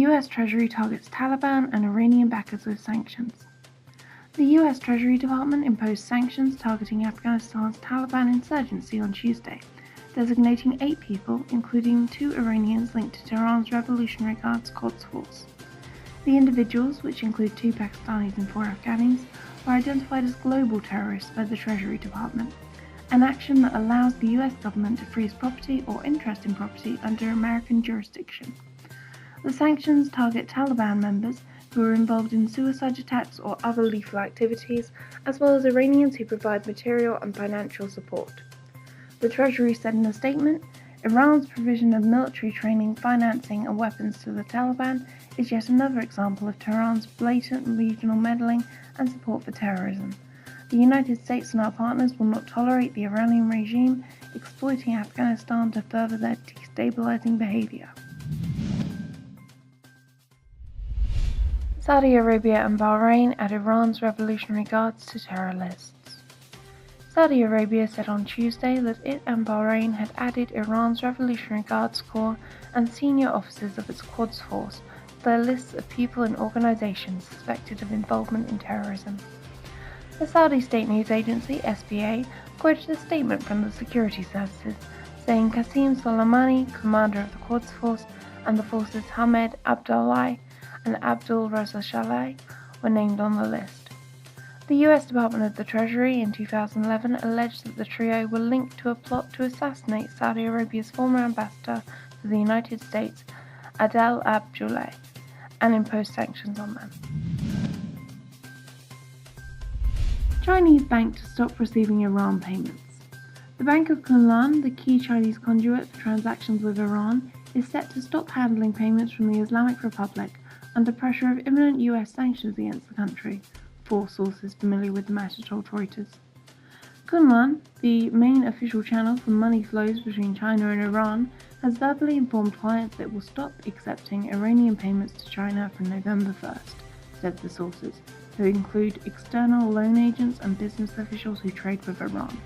US Treasury targets Taliban and Iranian backers with sanctions. The US Treasury Department imposed sanctions targeting Afghanistan's Taliban insurgency on Tuesday, designating 8 people, including 2 Iranians linked to Tehran's Revolutionary Guards Quds Force. The individuals, which include 2 Pakistanis and 4 Afghanis, were identified as global terrorists by the Treasury Department, an action that allows the US government to freeze property or interest in property under American jurisdiction. The sanctions target Taliban members who are involved in suicide attacks or other lethal activities, as well as Iranians who provide material and financial support. The Treasury said in a statement, Iran's provision of military training, financing and weapons to the Taliban is yet another example of Tehran's blatant regional meddling and support for terrorism. The United States and our partners will not tolerate the Iranian regime exploiting Afghanistan to further their destabilizing behavior. Saudi Arabia and Bahrain add Iran's Revolutionary Guards to terror lists. Saudi Arabia said on Tuesday that it and Bahrain had added Iran's Revolutionary Guards Corps and senior officers of its Quds Force to their lists of people and organizations suspected of involvement in terrorism. The Saudi state news agency, SPA, quoted a statement from the security services, saying Qasim Soleimani, commander of the Quds Force, and the force's Hamed Abdullahi and Abdul Raza Shalai were named on the list. The US Department of the Treasury in 2011 alleged that the trio were linked to a plot to assassinate Saudi Arabia's former ambassador to the United States, Adel Abdullah, and imposed sanctions on them. Chinese bank to stop receiving Iran payments. The Bank of Kunlun, the key Chinese conduit for transactions with Iran, is set to stop handling payments from the Islamic Republic under pressure of imminent US sanctions against the country, 4 sources familiar with the matter told Reuters. Kunlun, the main official channel for money flows between China and Iran, has verbally informed clients that it will stop accepting Iranian payments to China from November 1st, said the sources, who include external loan agents and business officials who trade with Iran.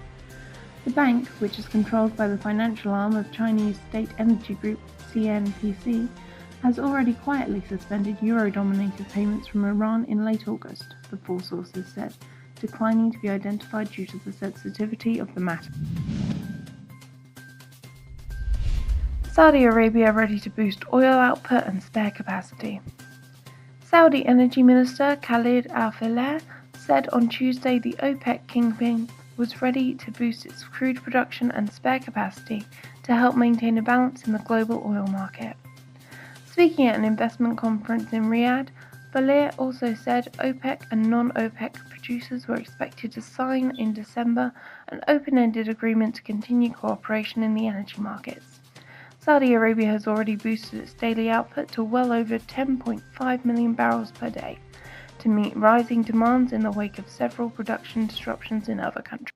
The bank, which is controlled by the financial arm of Chinese state energy group CNPC, has already quietly suspended euro-dominated payments from Iran in late August, the 4 sources said, declining to be identified due to the sensitivity of the matter. Saudi Arabia ready to boost oil output and spare capacity. Saudi Energy Minister Khalid Al-Faleh said on Tuesday the OPEC kingpin was ready to boost its crude production and spare capacity to help maintain a balance in the global oil market. Speaking at an investment conference in Riyadh, Faleh also said OPEC and non-OPEC producers were expected to sign in December an open-ended agreement to continue cooperation in the energy markets. Saudi Arabia has already boosted its daily output to well over 10.5 million barrels per day to meet rising demands in the wake of several production disruptions in other countries.